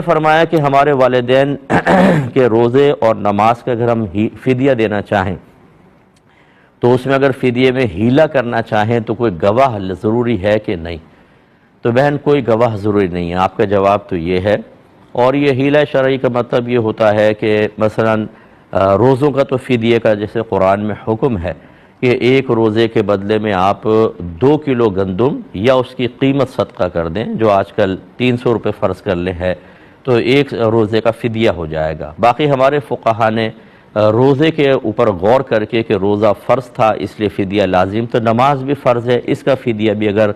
فرمایا کہ ہمارے والدین کے روزے اور نماز کا اگر ہم فدیہ دینا چاہیں تو اس میں اگر فدیے میں ہیلا کرنا چاہیں تو کوئی گواہ ضروری ہے کہ نہیں؟ تو بہن کوئی گواہ ضروری نہیں ہے، آپ کا جواب تو یہ ہے۔ اور یہ ہیلا شرعی کا مطلب یہ ہوتا ہے کہ مثلا روزوں کا تو فدیے کا جیسے قرآن میں حکم ہے کہ ایک روزے کے بدلے میں آپ 2 کلو گندم یا اس کی قیمت صدقہ کر دیں، جو آج کل 300 روپے فرض کر لیں ہے، تو ایک روزے کا فدیہ ہو جائے گا۔ باقی ہمارے فقہا نے روزے کے اوپر غور کر کے کہ روزہ فرض تھا اس لیے فدیہ لازم، تو نماز بھی فرض ہے، اس کا فدیہ بھی اگر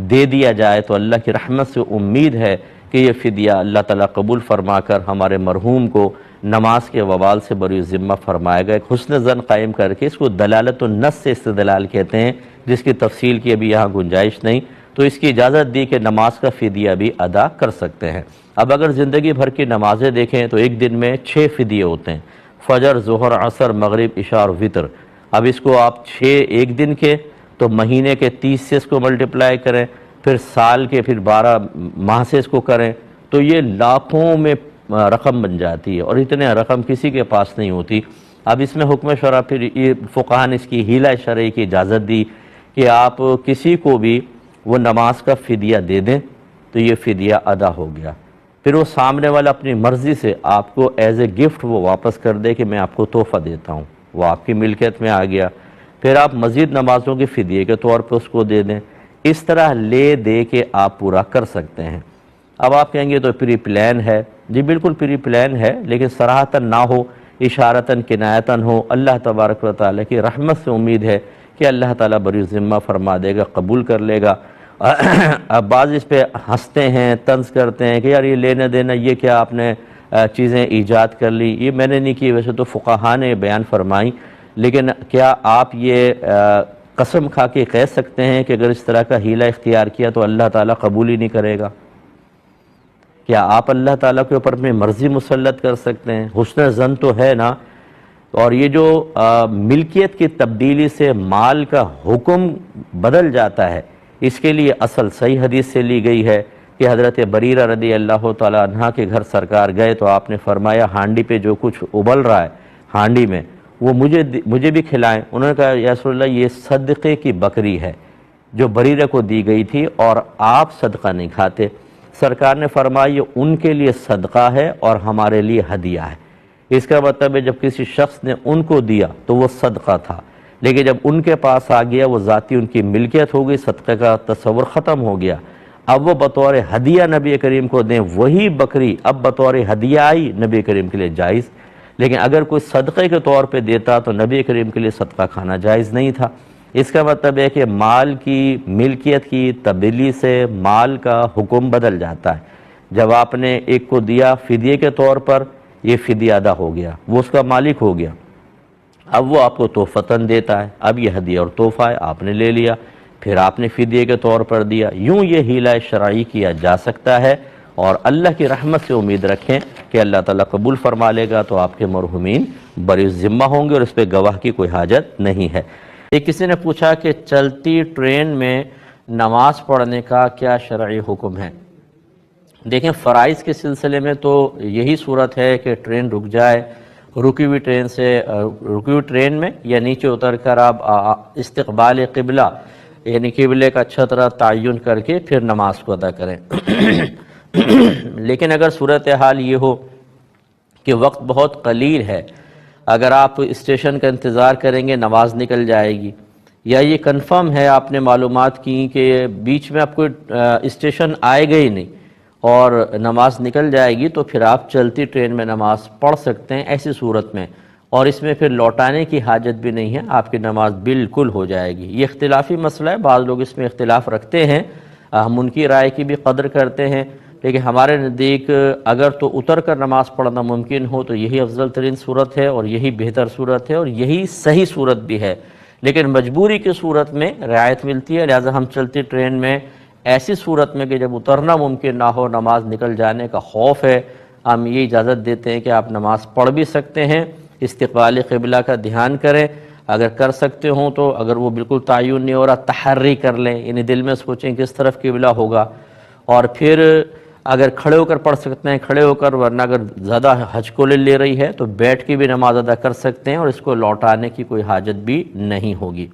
دے دیا جائے تو اللہ کی رحمت سے امید ہے کہ یہ فدیہ اللہ تعالیٰ قبول فرما کر ہمارے مرحوم کو نماز کے وبال سے بری ذمہ فرمائے گا۔ ایک حسن ظن قائم کر کے، اس کو دلالت النص سے استدلال کہتے ہیں، جس کی تفصیل کی ابھی یہاں گنجائش نہیں، تو اس کی اجازت دی کہ نماز کا فدیہ بھی ادا کر سکتے ہیں۔ اب اگر زندگی بھر کی نمازیں دیکھیں تو ایک دن میں 6 فدیے ہوتے ہیں، فجر، ظہر، عصر، مغرب، عشاء اور وتر۔ اب اس کو آپ 6 ایک دن کے تو مہینے کے 30 سے اس کو ملٹیپلائی کریں، پھر سال کے پھر 12 ماہ سے اس کو کریں، تو یہ لاکھوں میں رقم بن جاتی ہے، اور اتنے رقم کسی کے پاس نہیں ہوتی۔ اب اس میں حکم شرع پھر یہ فقہا نے اس کی ہیلہ شرعی کی اجازت دی کہ آپ کسی کو بھی وہ نماز کا فدیہ دے دیں تو یہ فدیہ ادا ہو گیا، پھر وہ سامنے والا اپنی مرضی سے آپ کو ایز اے گفٹ وہ واپس کر دے کہ میں آپ کو تحفہ دیتا ہوں، وہ آپ کی ملکیت میں آ گیا، پھر آپ مزید نمازوں کے فدیے کے طور پہ اس کو دے دیں۔ اس طرح لے دے کے آپ پورا کر سکتے ہیں۔ اب آپ کہیں گے تو پری پلان ہے، جی بالکل پری پلان ہے، لیکن صراحتاً نہ ہو، اشارتاً کنایتاً ہو۔ اللہ تبارک و تعالیٰ کی رحمت سے امید ہے کہ اللہ تعالیٰ بری ذمہ فرما دے گا، قبول کر لے گا۔ اب بعض اس پہ ہنستے ہیں، طنز کرتے ہیں کہ یار یہ لینا دینا، یہ کیا آپ نے چیزیں ایجاد کر لی، یہ میں نے نہیں کی، ویسے تو فقہا نے بیان فرمائی، لیکن کیا آپ یہ قسم کھا کے کہہ سکتے ہیں کہ اگر اس طرح کا ہیلہ اختیار کیا تو اللہ تعالیٰ قبول ہی نہیں کرے گا؟ کیا آپ اللہ تعالیٰ کے اوپر اپنی مرضی مسلط کر سکتے ہیں؟ حسن ظن تو ہے نا۔ اور یہ جو ملکیت کی تبدیلی سے مال کا حکم بدل جاتا ہے، اس کے لیے اصل صحیح حدیث سے لی گئی ہے کہ حضرت بریرہ رضی اللہ تعالیٰ عنہ کے گھر سرکار گئے تو آپ نے فرمایا ہانڈی پہ جو کچھ ابل رہا ہے ہانڈی میں وہ مجھے بھی کھلائیں۔ انہوں نے کہا یا رسول اللہ یہ صدقے کی بکری ہے جو بریرہ کو دی گئی تھی اور آپ صدقہ نہیں کھاتے۔ سرکار نے فرمایا یہ ان کے لیے صدقہ ہے اور ہمارے لیے ہدیہ ہے۔ اس کا مطلب ہے جب کسی شخص نے ان کو دیا تو وہ صدقہ تھا، لیکن جب ان کے پاس آ گیا وہ ذاتی ان کی ملکیت ہو گئی، صدقے کا تصور ختم ہو گیا۔ اب وہ بطور ہدیہ نبی کریم کو دیں، وہی بکری اب بطور ہدیہ آئی، نبی کریم کے لیے جائز۔ لیکن اگر کوئی صدقے کے طور پہ دیتا تو نبی کریم کے لیے صدقہ کھانا جائز نہیں تھا۔ اس کا مطلب ہے کہ مال کی ملکیت کی تبدیلی سے مال کا حکم بدل جاتا ہے۔ جب آپ نے ایک کو دیا فدیے کے طور پر، یہ فدیہ ادا ہو گیا، وہ اس کا مالک ہو گیا، اب وہ آپ کو تحفتاً دیتا ہے، اب یہ ہدیہ اور تحفہ ہے، آپ نے لے لیا، پھر آپ نے فدیے کے طور پر دیا۔ یوں یہ ہیلہ شرعی کیا جا سکتا ہے، اور اللہ کی رحمت سے امید رکھیں کہ اللہ تعالیٰ قبول فرما لے گا تو آپ کے مرحومین بری ذمہ ہوں گے، اور اس پہ گواہ کی کوئی حاجت نہیں ہے۔ ایک کسی نے پوچھا کہ چلتی ٹرین میں نماز پڑھنے کا کیا شرعی حکم ہے؟ دیکھیں فرائض کے سلسلے میں تو یہی صورت ہے کہ ٹرین رک جائے، رکی ہوئی ٹرین میں یا نیچے اتر کر آپ استقبال قبلہ یعنی قبلے کا چھترا تعین کر کے پھر نماز کو ادا کریں۔ لیکن اگر صورتحال یہ ہو کہ وقت بہت قلیل ہے، اگر آپ اسٹیشن کا انتظار کریں گے نماز نکل جائے گی، یا یہ کنفرم ہے آپ نے معلومات کی کہ بیچ میں آپ کو اسٹیشن آئے گا ہی نہیں اور نماز نکل جائے گی، تو پھر آپ چلتی ٹرین میں نماز پڑھ سکتے ہیں ایسی صورت میں، اور اس میں پھر لوٹانے کی حاجت بھی نہیں ہے، آپ کی نماز بالکل ہو جائے گی۔ یہ اختلافی مسئلہ ہے، بعض لوگ اس میں اختلاف رکھتے ہیں، ہم ان کی رائے کی بھی قدر کرتے ہیں، لیکن ہمارے نزدیک اگر تو اتر کر نماز پڑھنا ممکن ہو تو یہی افضل ترین صورت ہے اور یہی بہتر صورت ہے اور یہی صحیح صورت بھی ہے، لیکن مجبوری کی صورت میں رعایت ملتی ہے، لہذا ہم چلتی ٹرین میں ایسی صورت میں کہ جب اترنا ممکن نہ ہو، نماز نکل جانے کا خوف ہے، ہم یہ اجازت دیتے ہیں کہ آپ نماز پڑھ بھی سکتے ہیں، استقبال قبلہ کا دھیان کریں، اگر کر سکتے ہوں تو، اگر وہ بالکل تعین نہیں ہو رہا تحری کر لیں، یعنی دل میں سوچیں کس طرف قبلہ ہوگا، اور پھر اگر کھڑے ہو کر پڑھ سکتے ہیں کھڑے ہو کر، ورنہ اگر زیادہ ہچکولے لے رہی ہے تو بیٹھ کے بھی نماز ادا کر سکتے ہیں، اور اس کو لوٹانے کی کوئی حاجت بھی نہیں ہوگی۔